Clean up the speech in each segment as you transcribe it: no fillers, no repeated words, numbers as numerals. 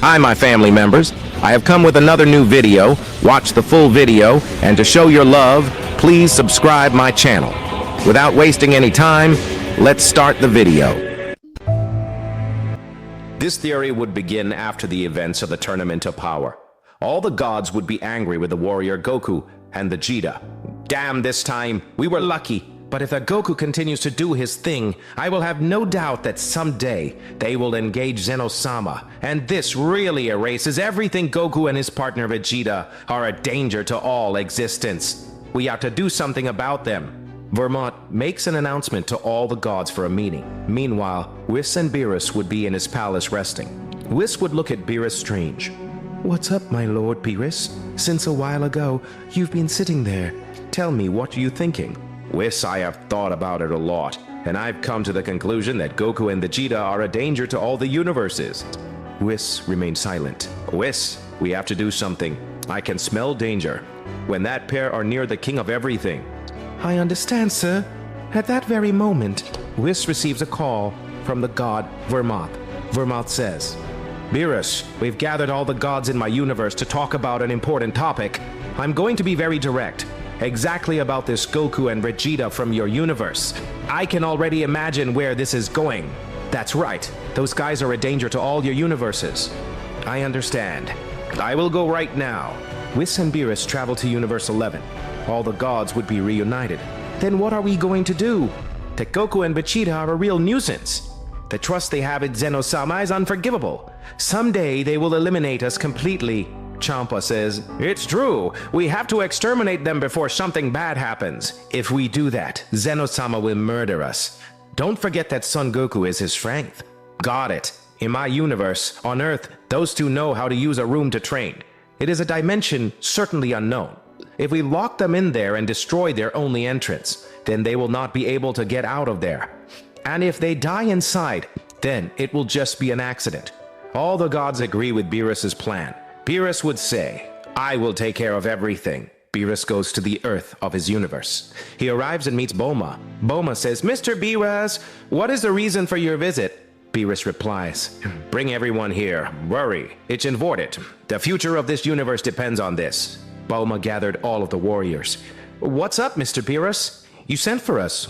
Hi, my family members. I have come with another new video. Watch the full video, and to show your love, please subscribe my channel. Without wasting any time, let's start the video. This theory would begin after the events of the Tournament of Power. All the gods would be angry with the warrior Goku and Vegeta. Damn, this time, we were lucky. But if Goku continues to do his thing, I will have no doubt that someday they will engage Zeno-sama, and this really erases everything. Goku and his partner Vegeta are a danger to all existence. We have to do something about them. Vermont makes an announcement to all the gods for a meeting. Meanwhile, Whis and Beerus would be in his palace resting. Whis would look at Beerus strange. "What's up, my lord Beerus? Since a while ago, you've been sitting there. Tell me, what are you thinking?" "Whis, I have thought about it a lot, and I've come to the conclusion that Goku and Vegeta are a danger to all the universes." Whis remained silent. "Whis, we have to do something. I can smell danger when that pair are near the king of everything." "I understand, sir." At that very moment, Whis receives a call from the god Vermont. Vermont says, "Beerus, we've gathered all the gods in my universe to talk about an important topic. I'm going to be very direct. Exactly about this Goku and Vegeta from your universe. I can already imagine where this is going. That's right, those guys are a danger to all your universes." "I understand. I will go right now." Whis and Beerus travel to Universe 11. All the gods would be reunited. Then what are we going to do? That Goku and Vegeta are a real nuisance. The trust they have in Zeno-sama is unforgivable. Someday they will eliminate us completely. Champa says, "It's true. We have to exterminate them before something bad happens. If we do that, Zeno-sama will murder us. Don't forget that Son Goku is his strength." "Got it. In my universe, on Earth, those two know how to use a room to train. It is a dimension certainly unknown. If we lock them in there and destroy their only entrance, then they will not be able to get out of there. And if they die inside, then it will just be an accident." All the gods agree with Beerus's plan. Beerus would say, "I will take care of everything." Beerus goes to the Earth of his universe. He arrives and meets Bulma. Bulma says, "Mr. Beerus, what is the reason for your visit?" Beerus replies, "Bring everyone here. Worry. It's important. The future of this universe depends on this." Bulma gathered all of the warriors. "What's up, Mr. Beerus? You sent for us."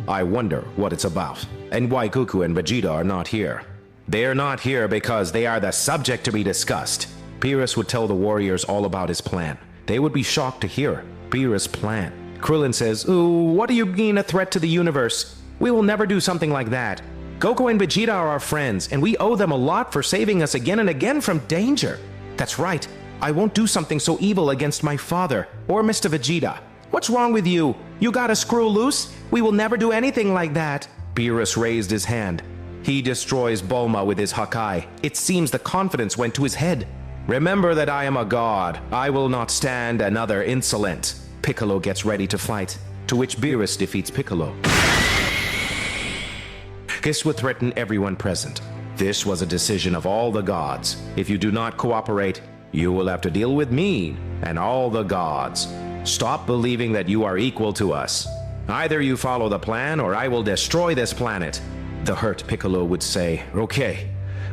"I wonder what it's about, and why Goku and Vegeta are not here." "They are not here because they are the subject to be discussed." Beerus would tell the warriors all about his plan. They would be shocked to hear Beerus' plan. Krillin says, "Ooh, what do you mean a threat to the universe? We will never do something like that. Goku and Vegeta are our friends, and we owe them a lot for saving us again and again from danger." "That's right. I won't do something so evil against my father or Mr. Vegeta." "What's wrong with you? You got a screw loose? We will never do anything like that." Beerus raised his hand. He destroys Bulma with his Hakai. It seems the confidence went to his head. "Remember that I am a god. I will not stand another insolent." Piccolo gets ready to fight, to which Beerus defeats Piccolo. This would threaten everyone present. This was a decision of all the gods. If you do not cooperate, you will have to deal with me and all the gods. Stop believing that you are equal to us. Either you follow the plan or I will destroy this planet. The hurt Piccolo would say, "Okay,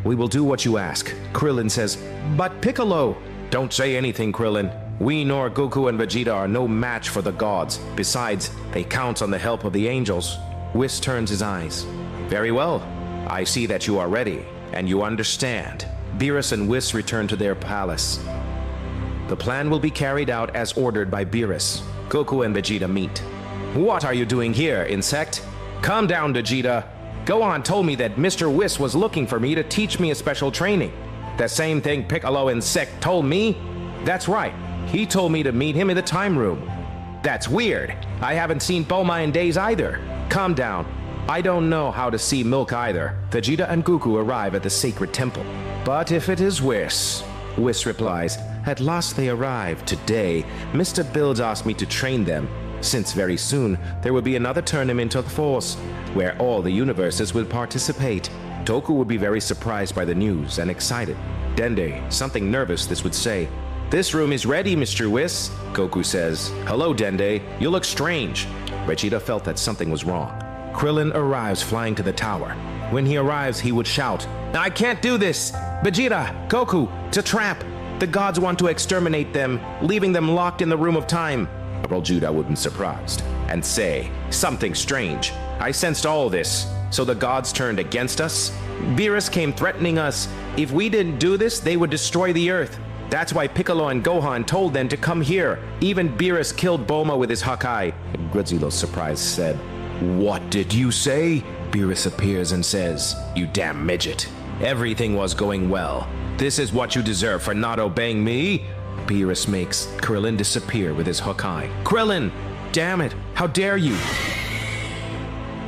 we will do what you ask." Krillin says, "But Piccolo." "Don't say anything, Krillin. We nor Goku and Vegeta are no match for the gods. Besides, they count on the help of the angels." Whis turns his eyes. "Very well. I see that you are ready, and you understand." Beerus and Whis return to their palace. The plan will be carried out as ordered by Beerus. Goku and Vegeta meet. "What are you doing here, insect?" "Calm down, Vegeta. Gohan told me that Mr. Whis was looking for me to teach me a special training. The same thing Piccolo Insect told me." "That's right. He told me to meet him in the time room." "That's weird. I haven't seen Bulma in days either." "Calm down. I don't know how to see milk either." Vegeta and Goku arrive at the sacred temple. "But if it is Whis," Whis replies, "at last they arrived. Today, Mr. Bills asked me to train them, since very soon there will be another tournament of force, where all the universes will participate." Goku would be very surprised by the news and excited. Dende, something nervous this would say, "This room is ready, Mr. Whis." Goku says, "Hello, Dende. You look strange." Vegeta felt that something was wrong. Krillin arrives flying to the tower. When he arrives, he would shout, "I can't do this! Vegeta, Goku, it's a trap! The gods want to exterminate them, leaving them locked in the room of time." Vegeta would be surprised and say, "Something strange. I sensed all this. So the gods turned against us? Beerus came threatening us. If we didn't do this, they would destroy the earth. That's why Piccolo and Gohan told them to come here. Even Beerus killed Bulma with his Hakai." Godzilla, surprised, said, "What did you say?" Beerus appears and says, "You damn midget. Everything was going well. This is what you deserve for not obeying me." Beerus makes Krillin disappear with his Hakai. "Krillin! Damn it! How dare you!"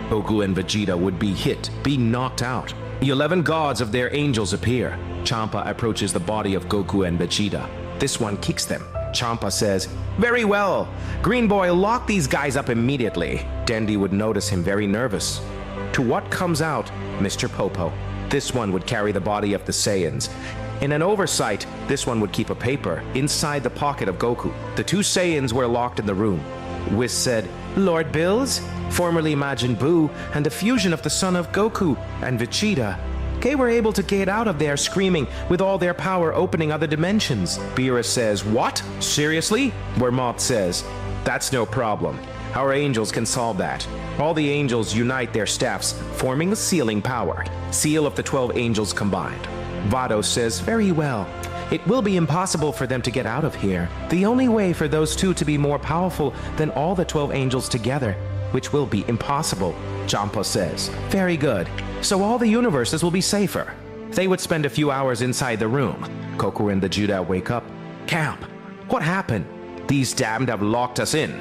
Goku and Vegeta would be hit, being knocked out. The 11 gods of their angels appear. Champa approaches the body of Goku and Vegeta. This one kicks them. Champa says, "Very well. Green Boy, lock these guys up immediately." Dendy would notice him very nervous. To what comes out, Mr. Popo. This one would carry the body of the Saiyans. In an oversight, this one would keep a paper inside the pocket of Goku. The two Saiyans were locked in the room. Whis said, "Lord Bills, formerly Majin Buu, and a fusion of the son of Goku and Vegeta. They were able to get out of there screaming with all their power opening other dimensions." Beerus says, "What? Seriously?" Wermoth says, "That's no problem. Our angels can solve that. All the angels unite their staffs, forming a sealing power. Seal of the 12 angels combined." Vado says, "Very well. It will be impossible for them to get out of here. The only way for those two to be more powerful than all the 12 angels together, which will be impossible." Champa says, "Very good. So all the universes will be safer." They would spend a few hours inside the room. Goku and Vegeta wake up. "Camp, what happened? These damned have locked us in.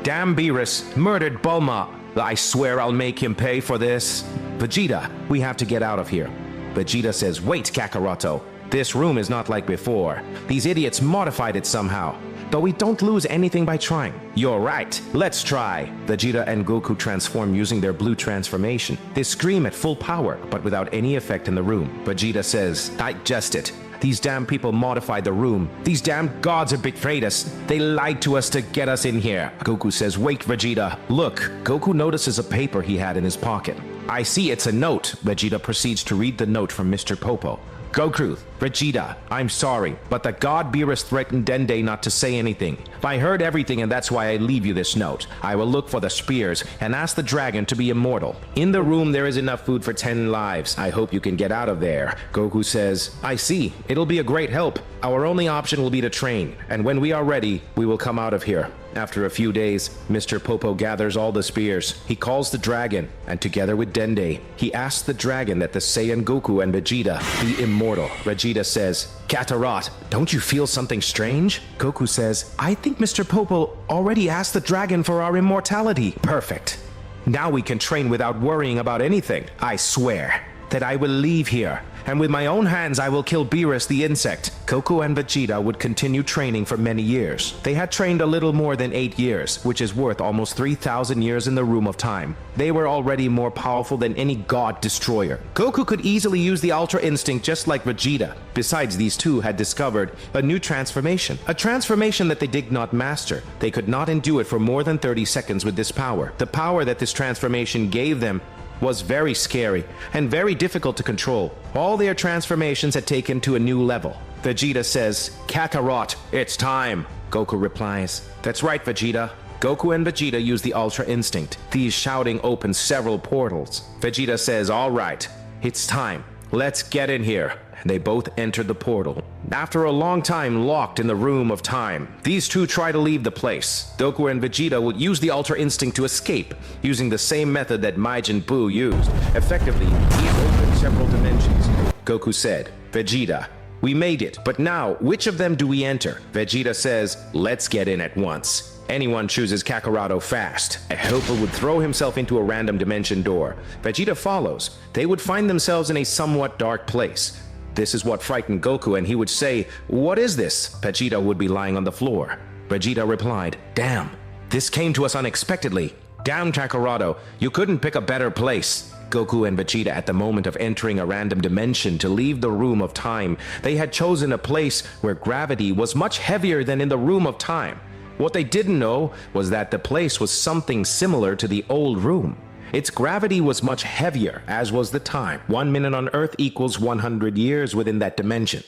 Damn Beerus murdered Bulma. I swear I'll make him pay for this." "Vegeta, we have to get out of here." Vegeta says, "Wait, Kakaroto. This room is not like before. These idiots modified it somehow. Though we don't lose anything by trying." "You're right. Let's try." Vegeta and Goku transform using their blue transformation. They scream at full power, but without any effect in the room. Vegeta says, "I just it. These damn people modified the room. These damn gods have betrayed us. They lied to us to get us in here." Goku says, "Wait, Vegeta. Look." Goku notices a paper he had in his pocket. "I see it's a note." Vegeta proceeds to read the note from Mr. Popo. "Goku, Vegeta, I'm sorry, but the god Beerus threatened Dende not to say anything. I heard everything and that's why I leave you this note. I will look for the spears and ask the dragon to be immortal. In the room there is enough food for 10 lives. I hope you can get out of there." Goku says, "I see. It'll be a great help. Our only option will be to train, and when we are ready, we will come out of here." After a few days, Mr. Popo gathers all the spears. He calls the dragon, and together with Dende, he asks the dragon that the Saiyan Goku and Vegeta be immortal. Vegeta says, "Kakarot, don't you feel something strange?" Goku says, "I think Mr. Popo already asked the dragon for our immortality." "Perfect. Now we can train without worrying about anything. I swear that I will leave here, and with my own hands I will kill Beerus the insect." Goku and Vegeta would continue training for many years. They had trained a little more than 8 years, which is worth almost 3,000 years in the Room of Time. They were already more powerful than any god destroyer. Goku could easily use the Ultra Instinct just like Vegeta. Besides, these two had discovered a new transformation. A transformation that they did not master. They could not endure it for more than 30 seconds with this power. The power that this transformation gave them was very scary and very difficult to control. All their transformations had taken to a new level. Vegeta says, "Kakarot, it's time." Goku replies, "That's right, Vegeta." Goku and Vegeta use the Ultra Instinct. These shouting opens several portals. Vegeta says, "All right, it's time. Let's get in here." They both enter the portal. After a long time locked in the Room of Time, these two try to leave the place. Goku and Vegeta would use the Ultra Instinct to escape, using the same method that Majin Buu used. Effectively, he opened several dimensions. Goku said, "Vegeta, we made it, but now, which of them do we enter?" Vegeta says, "Let's get in at once." Anyone chooses Kakaroto fast. A helper would throw himself into a random dimension door. Vegeta follows. They would find themselves in a somewhat dark place. This is what frightened Goku, and he would say, "What is this?" Vegeta would be lying on the floor. Vegeta replied, "Damn, this came to us unexpectedly. Damn, Kakaroto, you couldn't pick a better place." Goku and Vegeta, at the moment of entering a random dimension to leave the Room of Time, they had chosen a place where gravity was much heavier than in the Room of Time. What they didn't know was that the place was something similar to the old room. Its gravity was much heavier, as was the time. 1 minute on Earth equals 100 years within that dimension.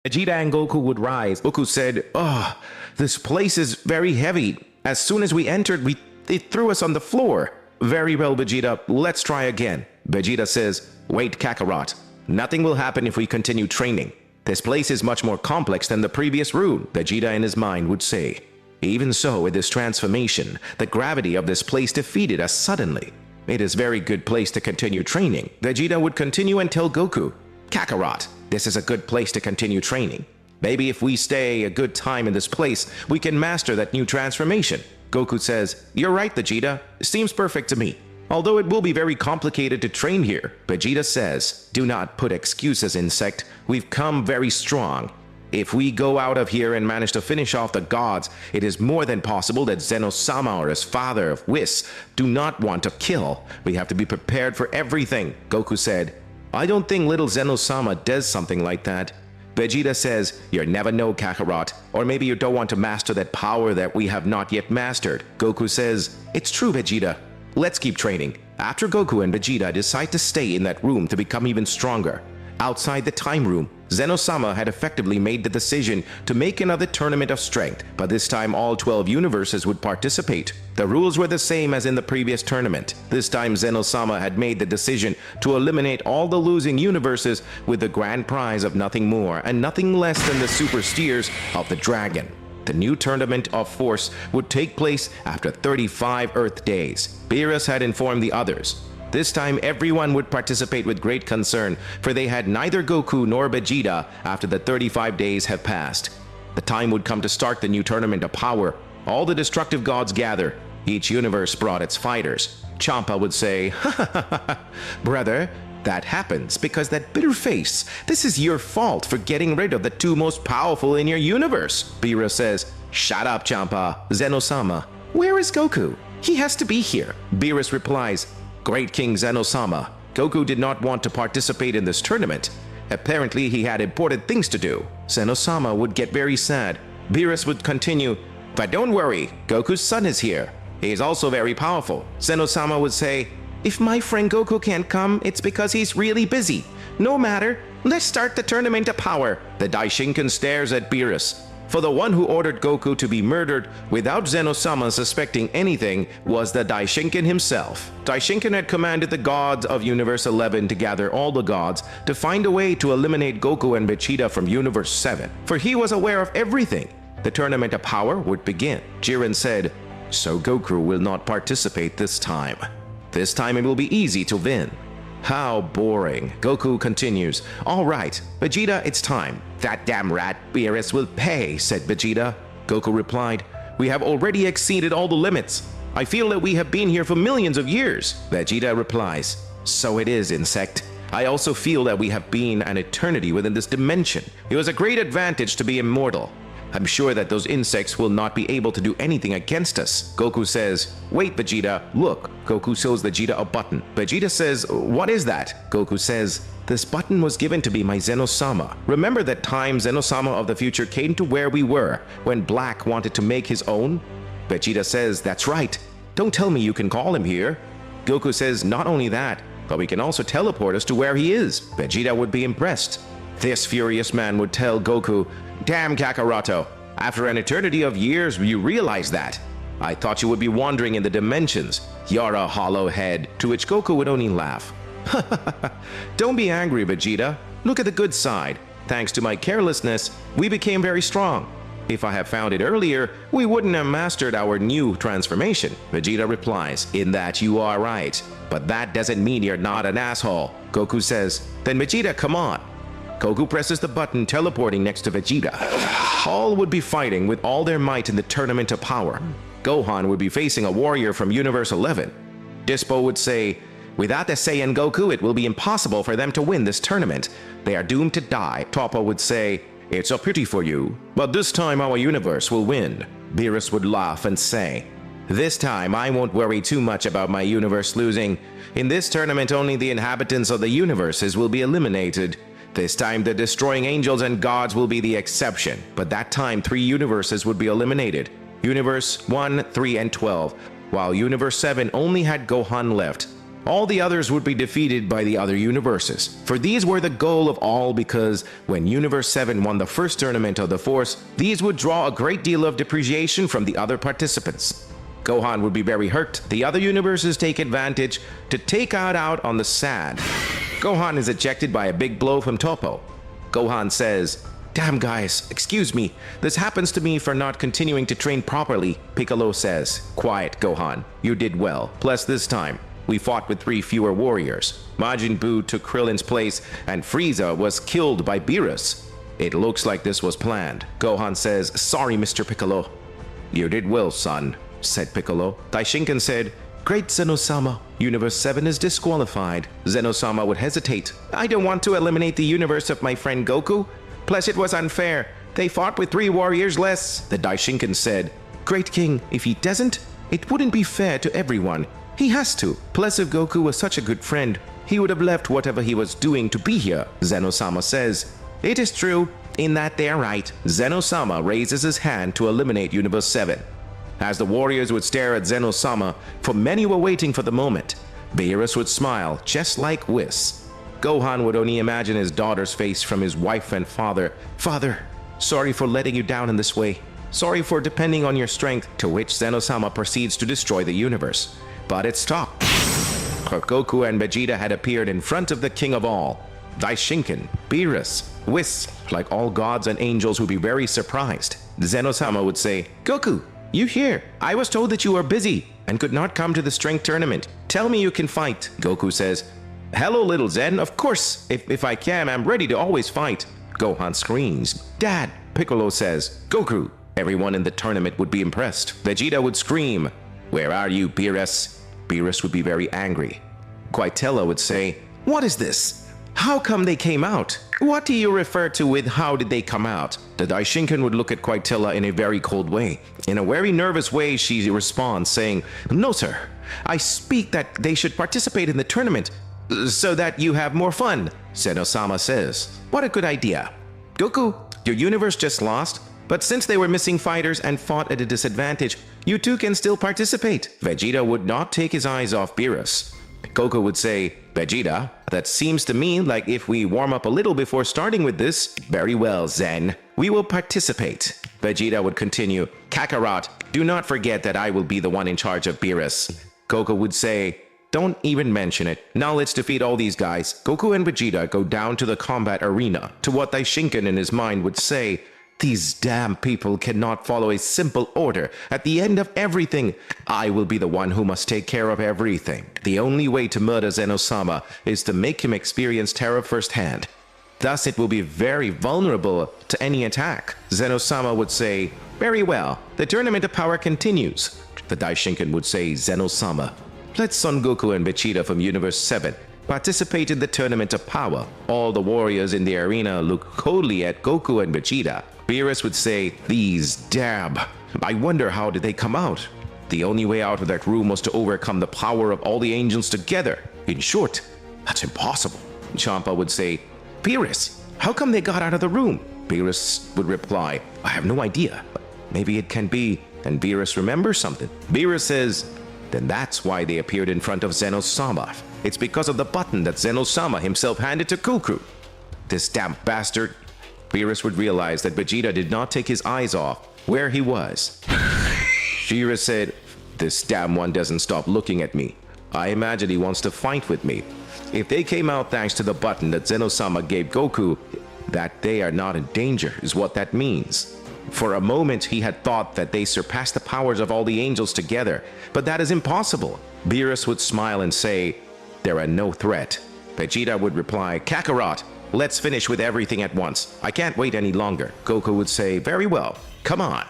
Vegeta and Goku would rise. Goku said, "Oh, this place is very heavy. As soon as we entered, it threw us on the floor." "Very well, Vegeta. Let's try again." Vegeta says, "Wait, Kakarot. Nothing will happen if we continue training. This place is much more complex than the previous room," Vegeta in his mind would say. Even so, with this transformation, the gravity of this place defeated us suddenly. "It is a very good place to continue training." Vegeta would continue and tell Goku, "Kakarot, this is a good place to continue training. Maybe if we stay a good time in this place, we can master that new transformation." Goku says, "You're right, Vegeta. Seems perfect to me. Although it will be very complicated to train here." Vegeta says, "Do not put excuses, Insect. We've come very strong. If we go out of here and manage to finish off the gods, it is more than possible that Zeno-sama or his father of Whis do not want to kill. We have to be prepared for everything." Goku said, "I don't think little Zeno-sama does something like that." Vegeta says, "You never know, Kakarot. Or maybe you don't want to master that power that we have not yet mastered." Goku says, "It's true, Vegeta. Let's keep training." After Goku and Vegeta decide to stay in that room to become even stronger, outside the time room, Zeno-sama had effectively made the decision to make another tournament of strength, but this time all 12 universes would participate. The rules were the same as in the previous tournament. This time Zeno-sama had made the decision to eliminate all the losing universes with the grand prize of nothing more and nothing less than the super steers of the dragon. The new tournament of force would take place after 35 Earth days. Beerus had informed the others. This time everyone would participate with great concern, for they had neither Goku nor Vegeta after the 35 days had passed. The time would come to start the new tournament of power. All the destructive gods gather. Each universe brought its fighters. Champa would say, "Ha ha ha ha, brother, that happens because that bitter face. This is your fault for getting rid of the two most powerful in your universe." Beerus says, "Shut up, Champa. Zeno-sama, where is Goku? He has to be here." Beerus replies, "Great King Zeno-sama, Goku did not want to participate in this tournament. Apparently he had important things to do." Zeno-sama would get very sad. Beerus would continue, "But don't worry, Goku's son is here. He is also very powerful." Zeno-sama would say, "If my friend Goku can't come, it's because he's really busy. No matter, let's start the tournament of power." The Daishinkan stares at Beerus. For the one who ordered Goku to be murdered without Zeno-sama suspecting anything was the Daishinkan himself. Daishinkan had commanded the gods of Universe 11 to gather all the gods to find a way to eliminate Goku and Vegeta from Universe 7, for he was aware of everything. The tournament of power would begin. Jiren said, "So Goku will not participate this time. This time it will be easy to win." How boring. Goku continues, "All right, Vegeta, it's time." "That damn rat Beerus will pay," said Vegeta. Goku replied, "We have already exceeded all the limits. I feel that we have been here for millions of years." Vegeta replies, "So it is, Insect. I also feel that we have been an eternity within this dimension. It was a great advantage to be immortal. I'm sure that those insects will not be able to do anything against us." Goku says, "Wait, Vegeta, look." Goku shows Vegeta a button. Vegeta says, "What is that?" Goku says, "This button was given to me by Zeno-sama. Remember that time Zeno-sama of the future came to where we were when Black wanted to make his own?" Vegeta says, "That's right. Don't tell me you can call him here." Goku says, "Not only that, but we can also teleport us to where he is." Vegeta would be impressed. This furious man would tell Goku, "Damn, Kakaroto, after an eternity of years you realize that? I thought you would be wandering in the dimensions. You're a hollow head." To which Goku would only laugh. "Don't be angry, Vegeta. Look at the good side. Thanks to my carelessness, we became very strong. If I had found it earlier, we wouldn't have mastered our new transformation." Vegeta replies, "In that you are right, but that doesn't mean you're not an asshole." Goku says, "Then Vegeta, come on." Goku presses the button teleporting next to Vegeta. All would be fighting with all their might in the tournament of power. Gohan would be facing a warrior from Universe 11. Dispo would say, "Without the Saiyan Goku, it will be impossible for them to win this tournament. They are doomed to die." Toppo would say, "It's a pity for you, but this time our universe will win." Beerus would laugh and say, "This time I won't worry too much about my universe losing. In this tournament only the inhabitants of the universes will be eliminated. This time, the destroying angels and gods will be the exception, but that time 3 universes would be eliminated. Universe 1, 3, and 12, while Universe 7 only had Gohan left. All the others would be defeated by the other universes. For these were the goal of all because when Universe 7 won the first tournament of the Force, these would draw a great deal of depreciation from the other participants. Gohan would be very hurt. The other universes take advantage to take out on the sad. Gohan is ejected by a big blow from Toppo. Gohan says, "Damn guys, excuse me. This happens to me for not continuing to train properly." Piccolo says, "Quiet, Gohan. You did well. Plus this time, we fought with 3 fewer warriors. Majin Buu took Krillin's place and Frieza was killed by Beerus. It looks like this was planned." Gohan says, "Sorry, Mr. Piccolo." "You did well, son," said Piccolo. Daishinkan said, "Great Zeno-sama. Universe 7 is disqualified." Zeno-sama would hesitate. "I don't want to eliminate the universe of my friend Goku. Plus it was unfair. They fought with 3 warriors less." The Daishinkan said, "Great King, if he doesn't, it wouldn't be fair to everyone. He has to. Plus if Goku was such a good friend, he would have left whatever he was doing to be here." Zeno-sama says, "It is true, in that they are right." Zeno-sama raises his hand to eliminate Universe 7. As the warriors would stare at Zeno-sama, for many were waiting for the moment, Beerus would smile, just like Whis. Gohan would only imagine his daughter's face from his wife and father. "Father, sorry for letting you down in this way. Sorry for depending on your strength," to which Zeno-sama proceeds to destroy the universe. But it stopped. Goku and Vegeta had appeared in front of the king of all. Daishinkan, Beerus, Whis, like all gods and angels, would be very surprised. Zeno-sama would say, "Goku, you here? I was told that you were busy and could not come to the strength tournament. Tell me you can fight." Goku says, "Hello, little Zen. Of course, if I can, I'm ready to always fight." Gohan screams, "Dad!" Piccolo says, "Goku." Everyone in the tournament would be impressed. Vegeta would scream, "Where are you, Beerus?" Beerus would be very angry. Quitella would say, "What is this? How come they came out? What do you refer to with how did they come out?" The Daishinkan would look at Quitella in a very cold way. In a very nervous way, she responds, saying, "No, sir. I speak that they should participate in the tournament so that you have more fun." Zeno-sama says, "What a good idea. Goku, your universe just lost, but since they were missing fighters and fought at a disadvantage, you two can still participate." Vegeta would not take his eyes off Beerus. Goku would say, "Vegeta, that seems to me like if we warm up a little before starting with this." "Very well, Zen. We will participate." Vegeta would continue, "Kakarot, do not forget that I will be the one in charge of Beerus." Goku would say, "Don't even mention it. Now let's defeat all these guys." Goku and Vegeta go down to the combat arena, to what Daishinkan in his mind would say, "These damn people cannot follow a simple order. At the end of everything, I will be the one who must take care of everything. The only way to murder Zeno-sama is to make him experience terror firsthand. Thus it will be very vulnerable to any attack." Zeno-sama would say, "Very well. The tournament of power continues." The Daishinkan would say, "Zeno-sama, let Son Goku and Vegeta from Universe 7 participate in the tournament of power." All the warriors in the arena look coldly at Goku and Vegeta. Beerus would say, "These damn. I wonder how did they come out? The only way out of that room was to overcome the power of all the angels together. In short, that's impossible." Champa would say, "Beerus, how come they got out of the room?" Beerus would reply, "I have no idea. Maybe it can be." And Beerus remembers something. Beerus says, "Then that's why they appeared in front of Zeno-sama. It's because of the button that Zeno-sama himself handed to Goku. This damn bastard." Beerus would realize that Vegeta did not take his eyes off where he was. Shira said, "This damn one doesn't stop looking at me. I imagine he wants to fight with me. If they came out thanks to the button that Zeno-sama gave Goku, that they are not in danger is what that means." For a moment he had thought that they surpassed the powers of all the angels together, but that is impossible. Beerus would smile and say, "There are no threat." Vegeta would reply, "Kakarot, let's finish with everything at once. I can't wait any longer." Goku would say, "Very well, come on."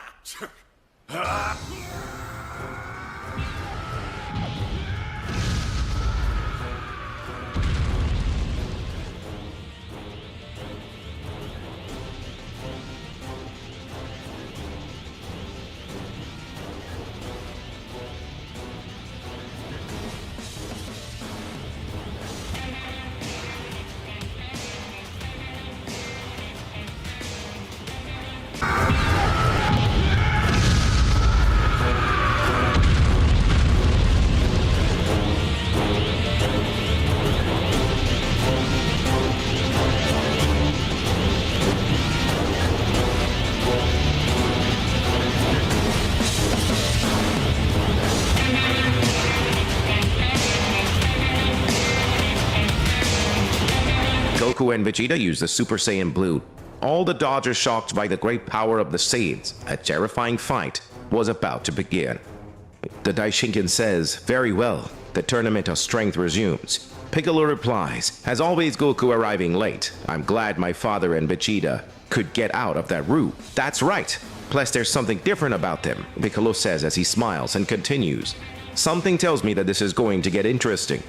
Goku and Vegeta use the Super Saiyan Blue. All the Dodgers shocked by the great power of the Saiyans. A terrifying fight was about to begin. The Daishinkan says, "Very well." The tournament of strength resumes. Piccolo replies, "As always, Goku arriving late. I'm glad my father and Vegeta could get out of that room." "That's right. Plus there's something different about them," Piccolo says as he smiles and continues. "Something tells me that this is going to get interesting.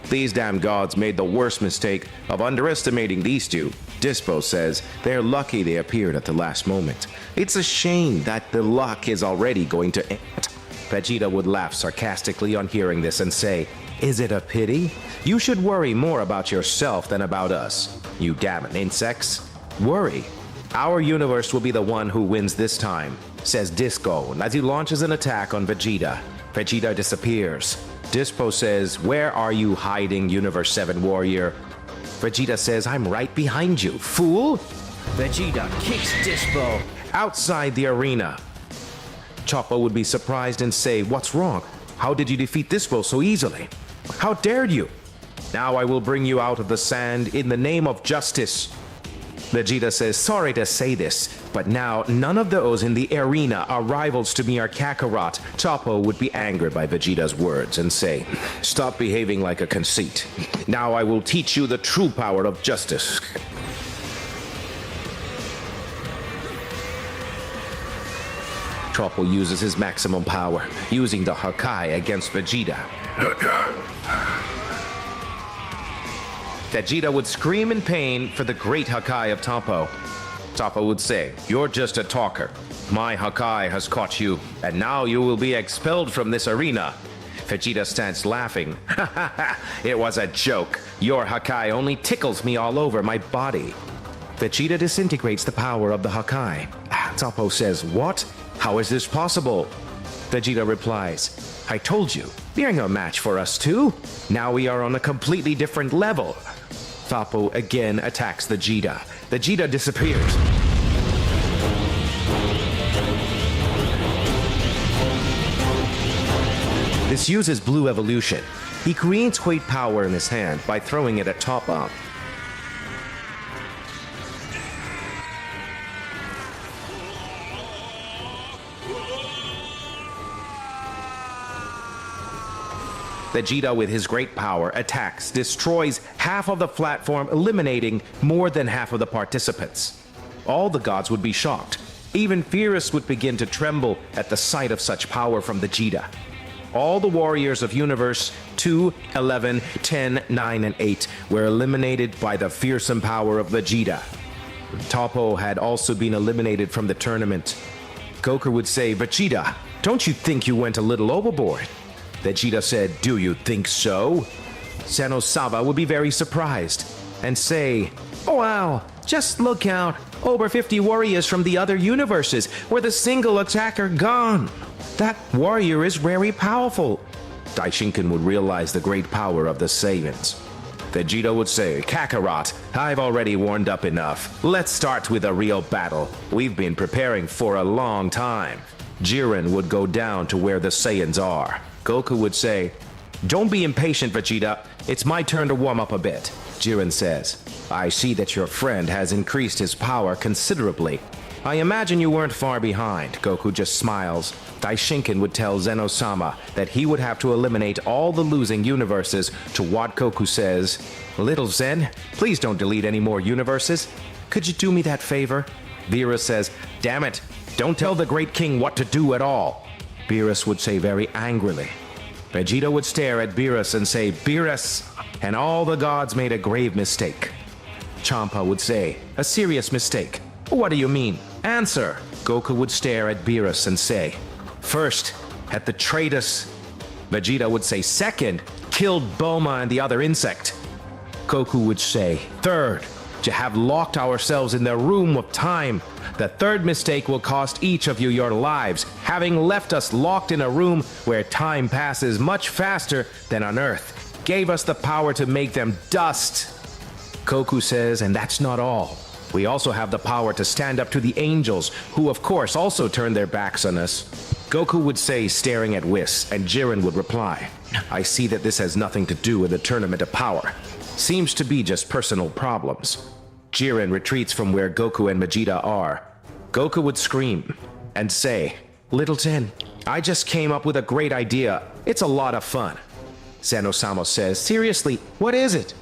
These damn gods made the worst mistake of underestimating these two." Dispo says they're lucky they appeared at the last moment. It's a shame that the luck is already going to end. Vegeta would laugh sarcastically on hearing this and say, "Is it a pity? You should worry more about yourself than about us, you damn insects. Worry. Our universe will be the one who wins this time," says Disco as he launches an attack on Vegeta. Vegeta disappears. Dispo says, "Where are you hiding, Universe 7 warrior?" Vegeta says, "I'm right behind you, fool." Vegeta kicks Dispo outside the arena. Choppo would be surprised and say, "What's wrong? How did you defeat Dispo so easily? How dared you? Now I will bring you out of the sand in the name of justice." Vegeta says, "Sorry to say this, but now none of those in the arena are rivals to me or Kakarot." Choppo would be angered by Vegeta's words and say, "Stop behaving like a conceit. Now I will teach you the true power of justice." Choppo uses his maximum power, using the Hakai against Vegeta. Vegeta would scream in pain for the great Hakai of Toppo. Toppo would say, "You're just a talker. My Hakai has caught you, and now you will be expelled from this arena." Vegeta starts laughing. "Ha ha ha, it was a joke. Your Hakai only tickles me all over my body." Vegeta disintegrates the power of the Hakai. Toppo says, "What? How is this possible?" Vegeta replies, "I told you, you're no match for us two. Now we are on a completely different level." Toppo again attacks Vegeta. Vegeta disappears. This uses Blue Evolution. He creates great power in his hand by throwing it at Toppo. Vegeta, with his great power, attacks, destroys half of the platform, eliminating more than half of the participants. All the gods would be shocked. Even Beerus would begin to tremble at the sight of such power from Vegeta. All the warriors of Universe 2, 11, 10, 9, and 8 were eliminated by the fearsome power of Vegeta. Toppo had also been eliminated from the tournament. Goku would say, "Vegeta, don't you think you went a little overboard?" Vegeta said, "Do you think so?" Zenosama would be very surprised and say, "Wow, just look out. Over 50 warriors from the other universes with a single attacker gone. That warrior is very powerful." Daishinkan would realize the great power of the Saiyans. Vegeta would say, "Kakarot, I've already warmed up enough. Let's start with a real battle. We've been preparing for a long time." Jiren would go down to where the Saiyans are. Goku would say, "Don't be impatient, Vegeta. It's my turn to warm up a bit." Jiren says, "I see that your friend has increased his power considerably. I imagine you weren't far behind." Goku just smiles. Daishinkan would tell Zenosama that he would have to eliminate all the losing universes, to what Goku says, "Little Zen, please don't delete any more universes. Could you do me that favor?" Beerus says, "Damn it, don't tell the Great King what to do at all." Beerus would say very angrily. Vegeta would stare at Beerus and say, "Beerus, and all the gods made a grave mistake." Champa would say, "A serious mistake. What do you mean? Answer." Goku would stare at Beerus and say, "First, at the traitors." Vegeta would say, "Second, killed Bulma and the other insect." Goku would say, "Third, to have locked ourselves in the room of time. The third mistake will cost each of you your lives, having left us locked in a room where time passes much faster than on Earth. Gave us the power to make them dust." Goku says, "And that's not all. We also have the power to stand up to the angels, who of course also turned their backs on us." Goku would say, staring at Whis, and Jiren would reply, "I see that this has nothing to do with the Tournament of Power." Seems to be just personal problems. Jiren retreats from where Goku and Vegeta are. Goku would scream and say, "Little Ten, I just came up with a great idea. It's a lot of fun." Zeno-sama says, "Seriously, what is it?"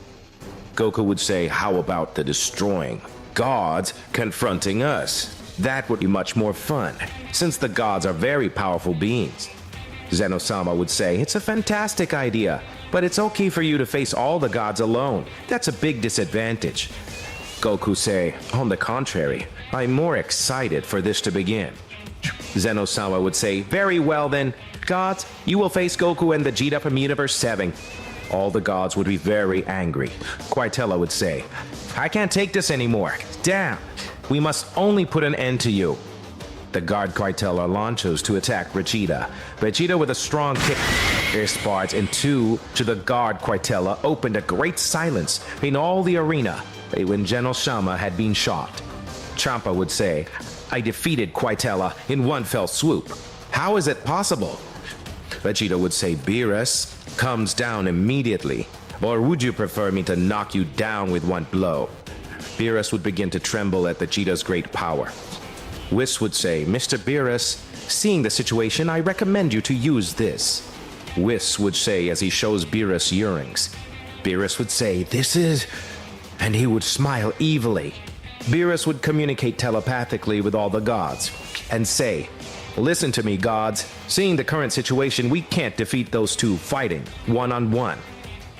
Goku would say, "How about the destroying gods confronting us? That would be much more fun, since the gods are very powerful beings." Zeno-sama would say, "It's a fantastic idea, but it's okay for you to face all the gods alone. That's a big disadvantage." Goku say, "On the contrary, I'm more excited for this to begin." Zeno-sama would say, "Very well then, gods, you will face Goku and Vegeta from Universe 7. All the gods would be very angry. Quitella would say, "I can't take this anymore. Damn, we must only put an end to you." The guard Quitella launches to attack Vegeta. Vegeta with a strong kick sparks into to the guard Quitella opened a great silence in all the arena when Zeno-sama had been shot. Champa would say, "I defeated Quitella in one fell swoop. How is it possible?" Vegeta would say, "Beerus comes down immediately. Or would you prefer me to knock you down with one blow?" Beerus would begin to tremble at Vegeta's great power. Whis would say, "Mr. Beerus, seeing the situation, I recommend you to use this." Whis would say as he shows Beerus earrings. Beerus would say, "This is..." and he would smile evilly. Beerus would communicate telepathically with all the gods and say, "Listen to me, gods. Seeing the current situation, we can't defeat those two fighting one-on-one.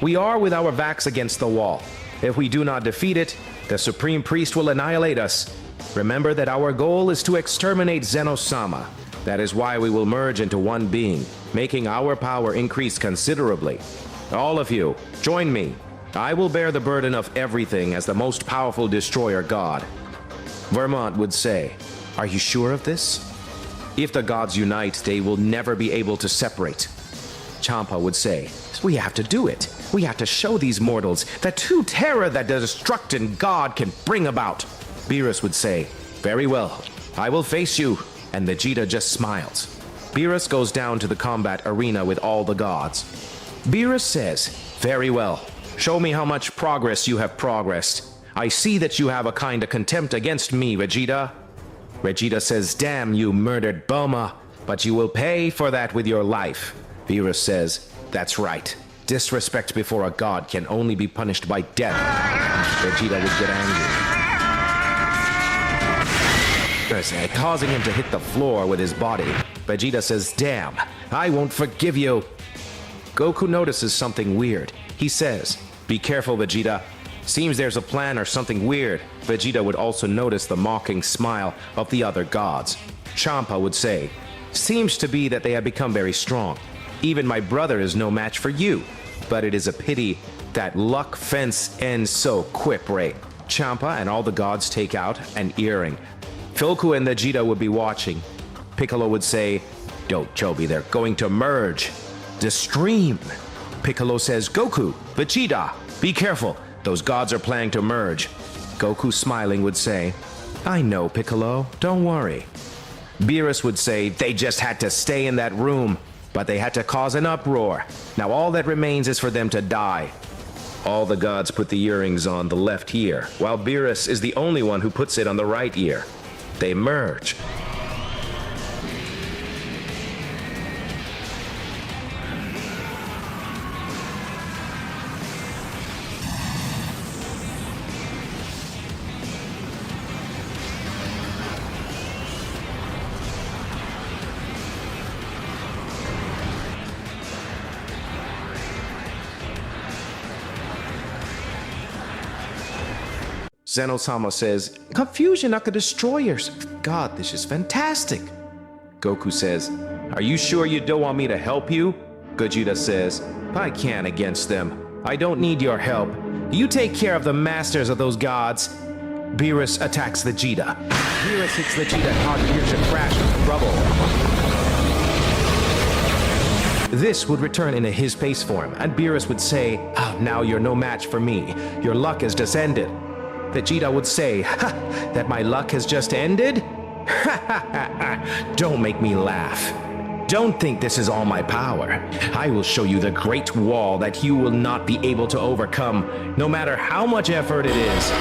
We are with our backs against the wall. If we do not defeat it, the Supreme Priest will annihilate us. Remember that our goal is to exterminate Zeno-sama. That is why we will merge into one being, making our power increase considerably. All of you, join me. I will bear the burden of everything as the most powerful destroyer god." Vermont would say, "Are you sure of this? If the gods unite, they will never be able to separate." Champa would say, "We have to do it. We have to show these mortals the true terror that the destructing god can bring about." Beerus would say, "Very well, I will face you," and Vegeta just smiles. Beerus goes down to the combat arena with all the gods. Beerus says, "Very well, show me how much progress you have progressed. I see that you have a kind of contempt against me, Vegeta." Vegeta says, "Damn you, murdered Bulma, but you will pay for that with your life." Beerus says, "That's right. Disrespect before a god can only be punished by death." Vegeta would get angry, causing him to hit the floor with his body. Vegeta says, "Damn, I won't forgive you." Goku notices something weird. He says, "Be careful, Vegeta. Seems there's a plan or something weird." Vegeta would also notice the mocking smile of the other gods. Champa would say, "Seems to be that they have become very strong. Even my brother is no match for you. But it is a pity that luck fence ends so quick, right?" Champa and all the gods take out an earring. Filku and Vegeta would be watching. Piccolo would say, "Don't, Chobi, they're going to merge. The stream." Piccolo says, "Goku, Vegeta, be careful. Those gods are planning to merge." Goku, smiling, would say, "I know, Piccolo, don't worry." Beerus would say, "They just had to stay in that room, but they had to cause an uproar. Now all that remains is for them to die." All the gods put the earrings on the left ear, while Beerus is the only one who puts it on the right ear. They merge. Zeno-sama says, "Confusion of the destroyers. God, this is fantastic." Goku says, "Are you sure you don't want me to help you?" Gogeta says, "I can't against them. I don't need your help. You take care of the masters of those gods." Beerus attacks Vegeta. Beerus hits Vegeta hard, hears a crash of rubble. This would return into his base form, and Beerus would say, "Oh, now you're no match for me. Your luck has descended." Vegeta would say, "Ha! That my luck has just ended? Ha ha ha ha! Don't make me laugh." Don't think this is all my power. I will show you the great wall that you will not be able to overcome, no matter how much effort it is.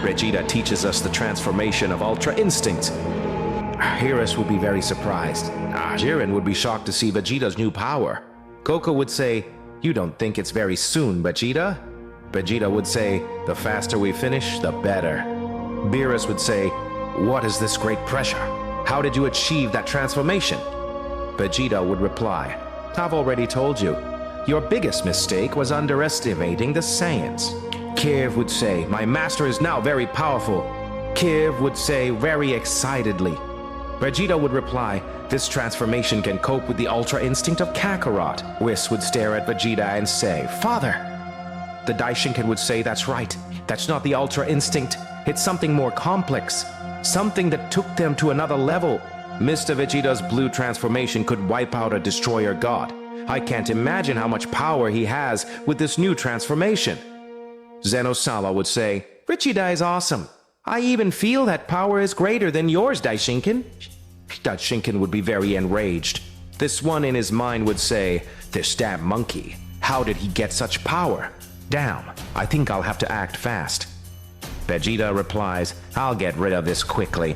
Vegeta teaches us the transformation of Ultra Instinct. Beerus would be very surprised. Jiren would be shocked to see Vegeta's new power. Goku would say, "You don't think it's very soon, Vegeta?" Vegeta would say, "The faster we finish, the better." Beerus would say, "What is this great pressure? How did you achieve that transformation?" Vegeta would reply, "I've already told you. Your biggest mistake was underestimating the Saiyans." Kiev would say, "My master is now very powerful." Kiev would say very excitedly. Vegeta would reply, "This transformation can cope with the Ultra Instinct of Kakarot." Whis would stare at Vegeta and say, "Father!" The Daishinkan would say, "That's right. That's not the Ultra Instinct. It's something more complex. Something that took them to another level. Mr. Vegeta's blue transformation could wipe out a destroyer god. I can't imagine how much power he has with this new transformation." Zeno-sama would say, "Vegeta is awesome. I even feel that power is greater than yours, Daishinkan." Daishinkan would be very enraged. This one in his mind would say, "This damn monkey. How did he get such power? Damn, I think I'll have to act fast." Vegeta replies, "I'll get rid of this quickly."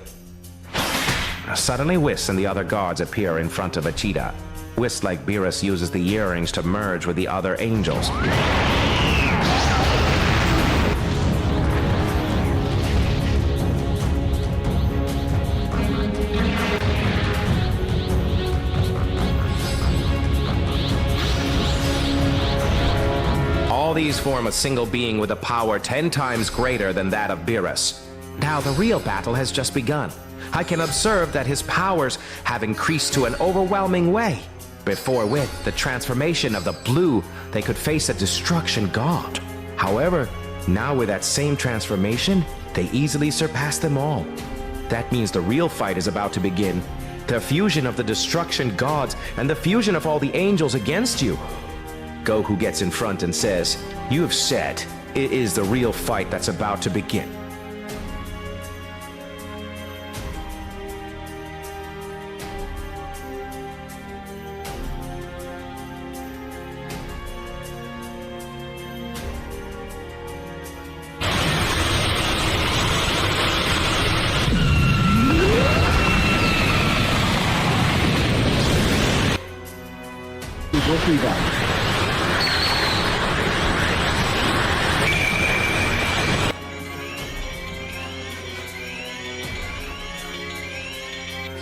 Suddenly Whis and the other guards appear in front of Vegeta. Whis, like Beerus, uses the earrings to merge with the other angels. All these form a single being with a power 10 times greater than that of Beerus. Now the real battle has just begun. I can observe that his powers have increased to an overwhelming way. Before with the transformation of the blue, they could face a destruction god. However, now with that same transformation, they easily surpass them all. That means the real fight is about to begin. The fusion of the destruction gods and the fusion of all the angels against you. Goku gets in front and says, "You have said it is the real fight that's about to begin."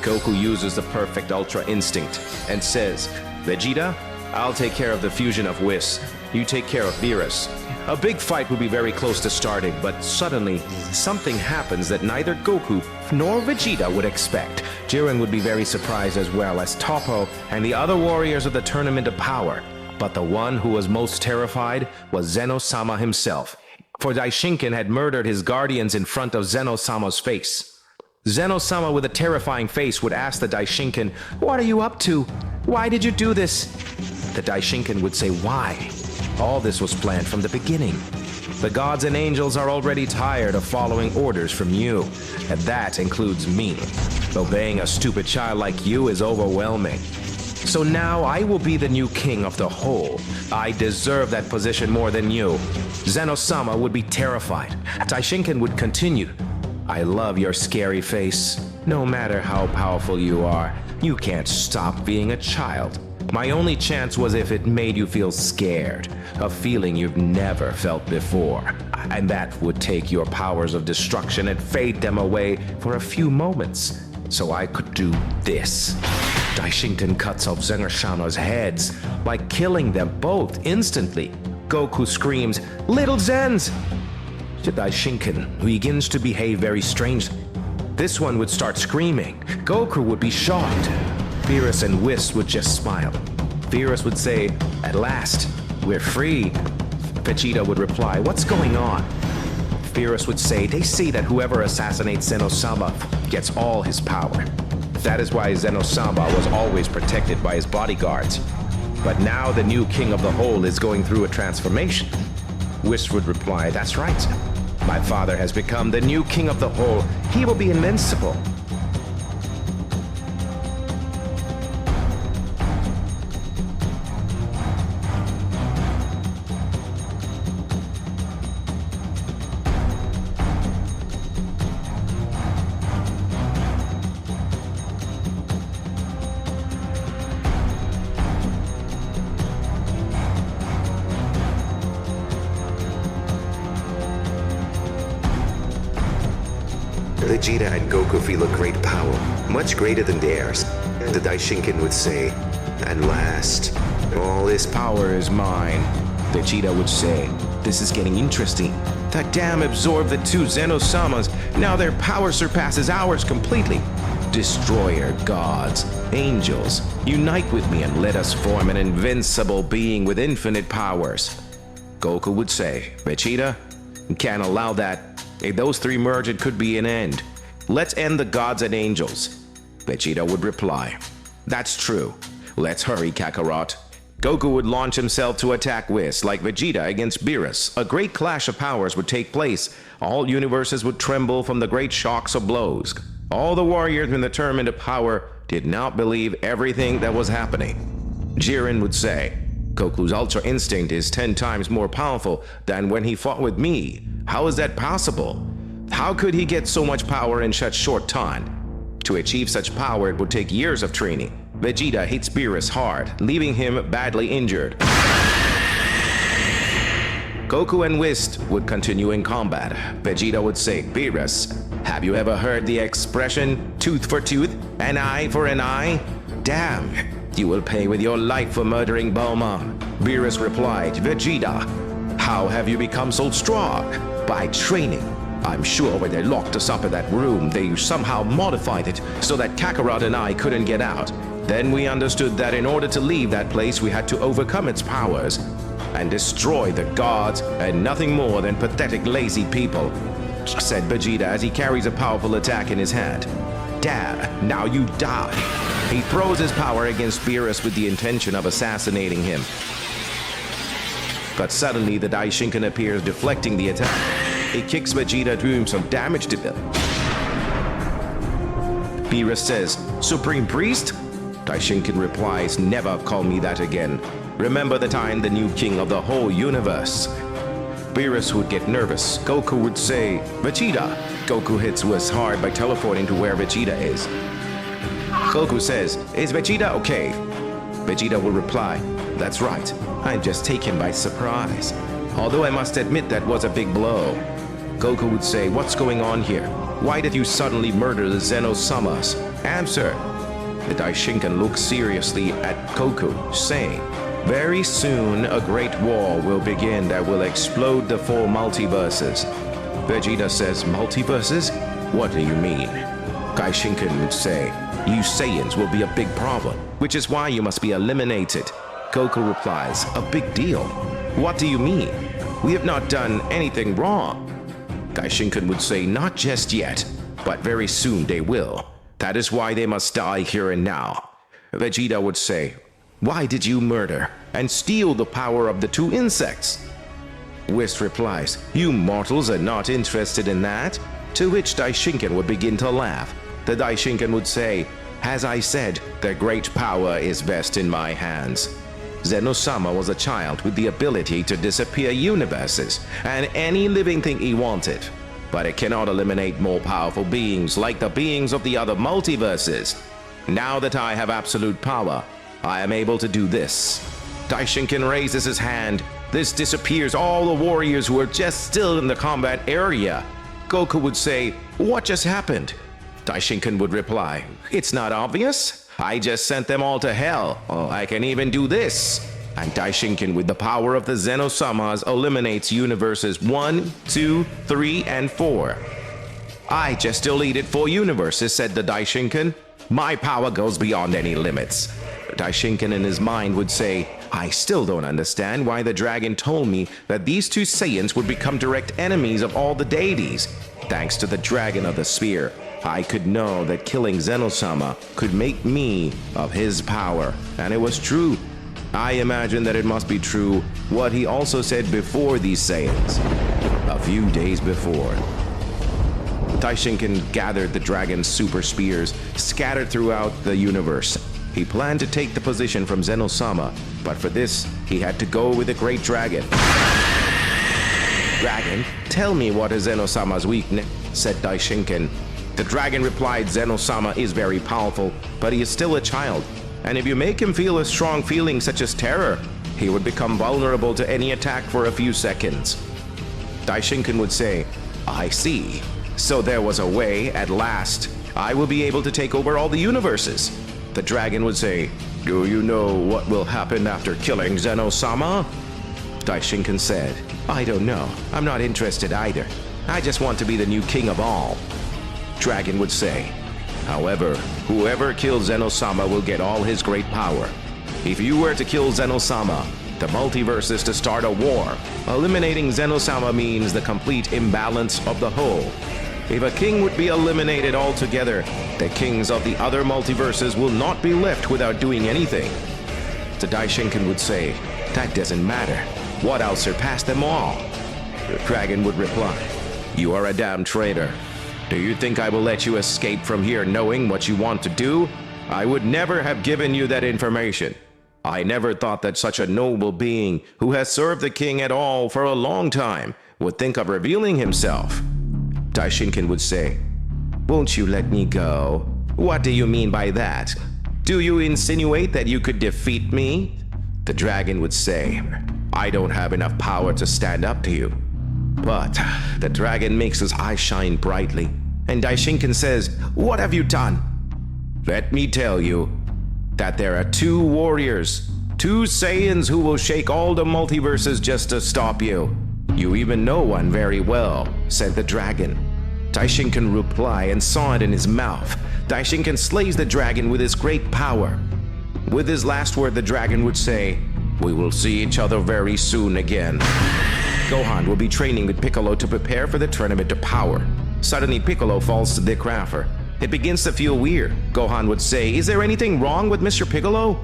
Goku uses the perfect Ultra Instinct and says, "Vegeta, I'll take care of the fusion of Whis. You take care of Beerus." A big fight would be very close to starting, but suddenly, something happens that neither Goku nor Vegeta would expect. Jiren would be very surprised, as well as Toppo and the other warriors of the Tournament of Power. But the one who was most terrified was Zeno-sama himself, for Daishinkan had murdered his guardians in front of Zeno-sama's face. Zeno-sama with a terrifying face would ask the Daishinkan, "What are you up to? Why did you do this?" The Daishinkan would say, "Why? All this was planned from the beginning. The gods and angels are already tired of following orders from you, and that includes me. Obeying a stupid child like you is overwhelming. So now I will be the new king of the whole. I deserve that position more than you." Zeno-sama would be terrified. Daishinkan would continue, "I love your scary face. No matter how powerful you are, you can't stop being a child. My only chance was if it made you feel scared, a feeling you've never felt before. And that would take your powers of destruction and fade them away for a few moments. So I could do this." Daishinkan cuts off Zeno-sama's heads, like killing them both instantly. Goku screams, "Little Zens!" Daishinkan begins to behave very strangely. This one would start screaming. Goku would be shocked. Beerus and Whis would just smile. Beerus would say, "At last, we're free." Vegeta would reply, what's going on? Beerus would say, they say that whoever assassinates Zeno-sama gets all his power. That is why Zeno-sama was always protected by his bodyguards. But now the new king of the whole is going through a transformation. Whis would reply, that's right. My father has become the new king of the whole. He will be invincible. Vegeta and Goku feel a great power, much greater than theirs. The Daishinkan would say, and last, all this Power is mine. Vegeta would say, this is getting interesting. That dam absorbed the two Zeno-samas. Now their power surpasses ours completely. Destroyer gods, angels, unite with me and let us form an invincible being with infinite powers. Goku would say, Vegeta, can't allow that. If those three merge, it could be an end. Let's end the gods and angels. Vegeta would reply, that's true. Let's hurry, Kakarot. Goku would launch himself to attack Whis like Vegeta against Beerus. A great clash of powers would take place. All universes would tremble from the great shocks of blows. All the warriors in the tournament of power did not believe everything that was happening. Jiren would say, Goku's Ultra Instinct is 10 times more powerful than when he fought with me. How is that possible? How could he get so much power in such short time? To achieve such power, it would take years of training. Vegeta hits Beerus hard, leaving him badly injured. Goku and Whis would continue in combat. Vegeta would say, Beerus, have you ever heard the expression, tooth for tooth, an eye for an eye? Damn, you will pay with your life for murdering Bulma. Beerus replied, Vegeta, how have you become so strong? By training. I'm sure when they locked us up in that room, they somehow modified it so that Kakarot and I couldn't get out. Then we understood that in order to leave that place, we had to overcome its powers and destroy the gods and nothing more than pathetic, lazy people, said Vegeta as he carries a powerful attack in his hand. Dad, now you die. He throws his power against Beerus with the intention of assassinating him. But suddenly the Daishinkan appears, deflecting the attack. He kicks Vegeta, doing some damage to him. Beerus says, Supreme Priest? Daishinkan replies, never call me that again. Remember the time the new king of the whole universe. Beerus would get nervous. Goku would say, Vegeta. Goku hits Whis hard by teleporting to where Vegeta is. Goku says, is Vegeta okay? Vegeta will reply, that's right. I'm just taken by surprise. Although I must admit that was a big blow. Goku would say, what's going on here? Why did you suddenly murder the Zeno-samas? Answer. The Daishinkan looks seriously at Goku, saying, very soon a great war will begin that will explode the 4 multiverses. Vegeta says, multiverses? What do you mean? Daishinkan would say, you Saiyans will be a big problem, which is why you must be eliminated. Goku replies, a big deal? What do you mean? We have not done anything wrong. Daishinkan would say, not just yet, but very soon they will. That is why they must die here and now. Vegeta would say, why did you murder and steal the power of the 2 insects? Whis replies, you mortals are not interested in that? To which Daishinkan would begin to laugh. The Daishinkan would say, as I said, the great power is best in my hands. Zeno-sama was a child with the ability to disappear universes and any living thing he wanted. But it cannot eliminate more powerful beings like the beings of the other multiverses. Now that I have absolute power, I am able to do this. Daishinkan raises his hand. This disappears all the warriors who are just still in the combat area. Goku would say, what just happened? Daishinkan would reply, it's not obvious. I just sent them all to hell. Oh, I can even do this. And Daishinkan, with the power of the Zeno-samas, eliminates universes 1, 2, 3, and 4. I just deleted 4 universes, said the Daishinkan. My power goes beyond any limits. Daishinkan in his mind would say, I still don't understand why the dragon told me that these two Saiyans would become direct enemies of all the deities. Thanks to the dragon of the spear, I could know that killing Zeno-sama could make me of his power, and it was true. I imagine that it must be true what he also said before these Saiyans. A few days before, Daishinkan gathered the dragon's super spears scattered throughout the universe. He planned to take the position from Zeno-sama, but for this, he had to go with the great dragon. Dragon, tell me what is Zeno-sama's weakness, said Daishinkan. The dragon replied, Zeno-sama is very powerful, but he is still a child. And if you make him feel a strong feeling such as terror, he would become vulnerable to any attack for a few seconds. Daishinkan would say, I see. So there was a way, at last, I will be able to take over all the universes. The dragon would say, do you know what will happen after killing Zeno-sama? Daishinkan said, I don't know. I'm not interested either. I just want to be the new king of all. Dragon would say, however, whoever kills Zeno-sama will get all his great power. If you were to kill Zeno-sama, the multiverse is to start a war. Eliminating Zeno-sama means the complete imbalance of the whole. If a king would be eliminated altogether, the kings of the other multiverses will not be left without doing anything. The Daishinkan would say, that doesn't matter. What, I'll surpass them all? The dragon would reply, you are a damn traitor. Do you think I will let you escape from here knowing what you want to do? I would never have given you that information. I never thought that such a noble being who has served the king at all for a long time would think of revealing himself. Daishinkan would say, won't you let me go? What do you mean by that? Do you insinuate that you could defeat me? The dragon would say, I don't have enough power to stand up to you. But the dragon makes his eyes shine brightly, and Daishinkan says, what have you done? Let me tell you that there are two warriors, two Saiyans who will shake all the multiverses just to stop you. You even know one very well, said the dragon. Daishinkan replied and saw it in his mouth. Daishinkan slays the dragon with his great power. With his last word, the dragon would say, we will see each other very soon again. Gohan will be training with Piccolo to prepare for the tournament of power. Suddenly, Piccolo falls to the cracker. It begins to feel weird. Gohan would say, is there anything wrong with Mr. Piccolo?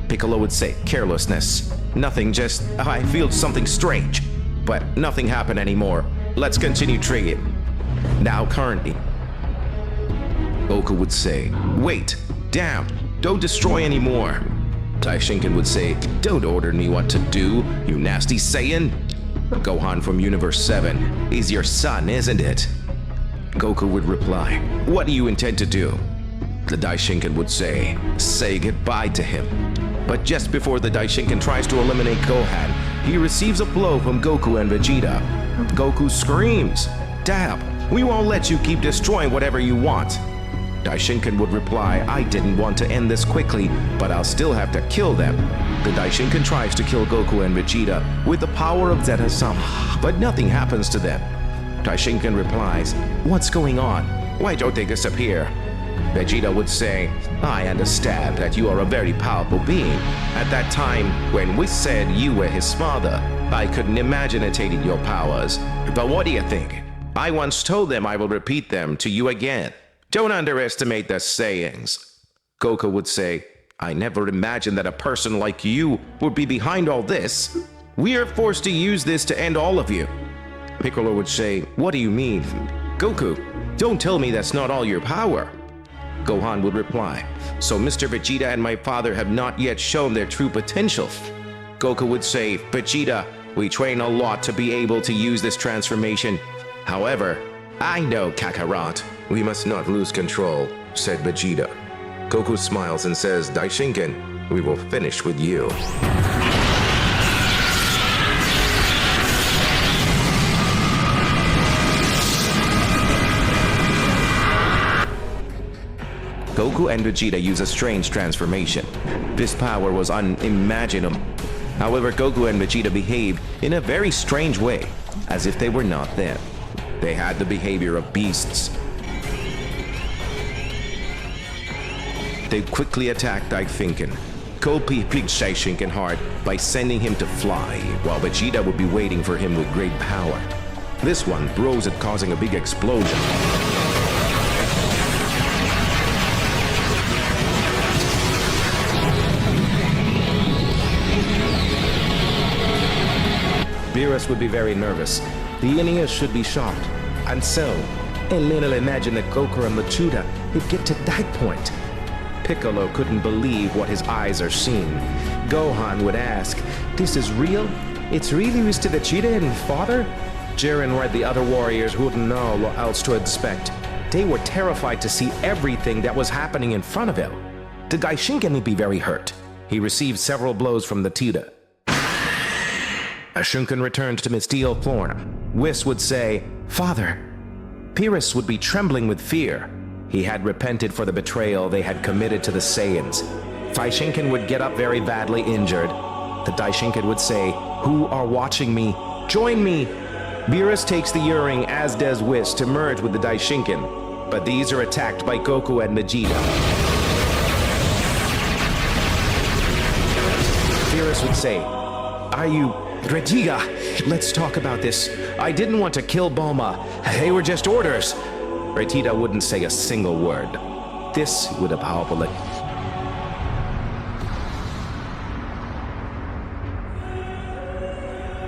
Piccolo would say, carelessness. Nothing, just, I feel something strange. But nothing happened anymore. Let's continue training. Now currently, Goku would say, wait, damn, don't destroy anymore. Daishinkan would say, don't order me what to do, you nasty Saiyan. Gohan from Universe 7 is your son, isn't it? Goku would reply, what do you intend to do? The Daishinkan would say goodbye to him. But just before the Daishinkan tries to eliminate Gohan, he receives a blow from Goku and Vegeta. Goku screams, damn, we won't let you keep destroying whatever you want. Daishinkan would reply, I didn't want to end this quickly, but I'll still have to kill them. The Daishinkan tries to kill Goku and Vegeta with the power of Zeno-sama, but nothing happens to them. Daishinkan replies, what's going on? Why don't they disappear? Vegeta would say, I understand that you are a very powerful being. At that time, when we said you were his father, I couldn't imagine attaining your powers. But what do you think? I once told them I will repeat them to you again. Don't underestimate the sayings. Goku would say, I never imagined that a person like you would be behind all this. We are forced to use this to end all of you. Piccolo would say, what do you mean? Goku, don't tell me that's not all your power. Gohan would reply, so Mr. Vegeta and my father have not yet shown their true potential. Goku would say, Vegeta, we train a lot to be able to use this transformation. However, I know, Kakarot. We must not lose control, said Vegeta. Goku smiles and says, Daishinkan, we will finish with you. Goku and Vegeta use a strange transformation. This power was unimaginable. However, Goku and Vegeta behaved in a very strange way, as if they were not them. They had the behavior of beasts. They quickly attacked Daishinkan. Goku picked Daishinkan hard by sending him to fly, while Vegeta would be waiting for him with great power. This one rose at causing a big explosion. Beerus would be very nervous. The Aeneas should be shocked. And so, a little imagine that Goku and Vegeta would get to that point. Piccolo couldn't believe what his eyes are seeing. Gohan would ask, "This is real? It's really Mr. Vegeta and his father?" Jiren and the other warriors wouldn't know what else to expect. They were terrified to see everything that was happening in front of him. The Daishinkan would be very hurt. He received several blows from the Tita. As Shunkan returned to Miss Steel Florna, Whis would say, "Father." Beerus would be trembling with fear. He had repented for the betrayal they had committed to the Saiyans. Daishinkan would get up very badly injured. The Daishinkan would say, "Who are watching me? Join me!" Beerus takes the Uring, as does Whis, to merge with the Daishinkan, but these are attacked by Goku and Vegeta. Beerus would say, "Are you... Vegeta, let's talk about this. I didn't want to kill Bulma. They were just orders." Vegeta wouldn't say a single word. This would have probably...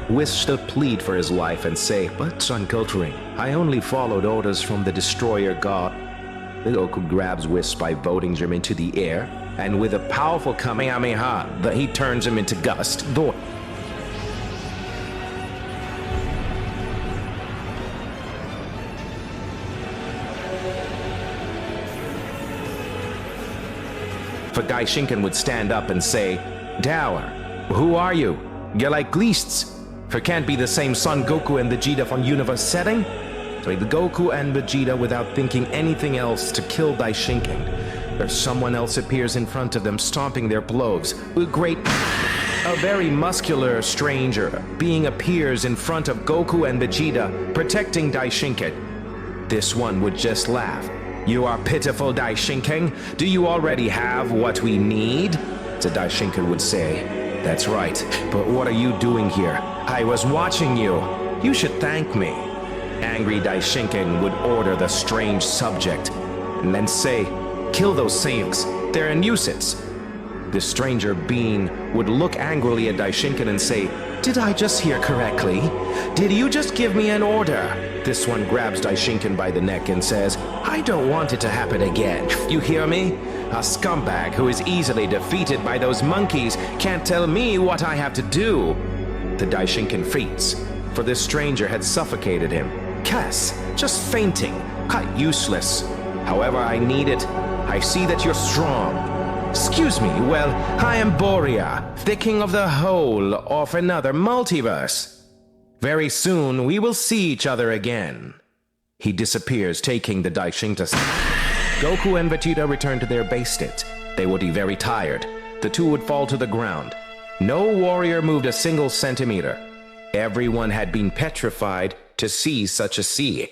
Whis to plead for his life and say, "But son Goku, I only followed orders from the Destroyer God." Goku grabs Whis by voting him into the air, and with a powerful Kamehameha, he turns him into Gust. For Daishinkan would stand up and say, "Dower, who are you? You're like Gleists. For can't be the same Son Goku and Vegeta from universe setting?" So the Goku and Vegeta, without thinking anything else, to kill Daishinkan. Or someone else appears in front of them, stomping their blows. A very muscular stranger being appears in front of Goku and Vegeta, protecting Daishinkan. This one would just laugh. "You are pitiful, Daishinkan. Do you already have what we need?" The Daishinkan would say, "That's right, but what are you doing here? I was watching you. You should thank me." Angry Daishinkan would order the strange subject, and then say, "Kill those Saiyans. They're a nuisance." The stranger being would look angrily at Daishinkan and say, "Did I just hear correctly? Did you just give me an order?" This one grabs Daishinkan by the neck and says, "I don't want it to happen again. You hear me? A scumbag who is easily defeated by those monkeys can't tell me what I have to do." The Daishinkan faints, for this stranger had suffocated him. "Cass, just fainting. Quite useless. However, I need it. I see that you're strong. Excuse me, well, I am Borea, the king of the whole of another multiverse. Very soon, we will see each other again." He disappears, taking the Daishinkan. Goku and Vegeta return to their base state. They would be very tired. The two would fall to the ground. No warrior moved a single centimeter. Everyone had been petrified to see such a scene.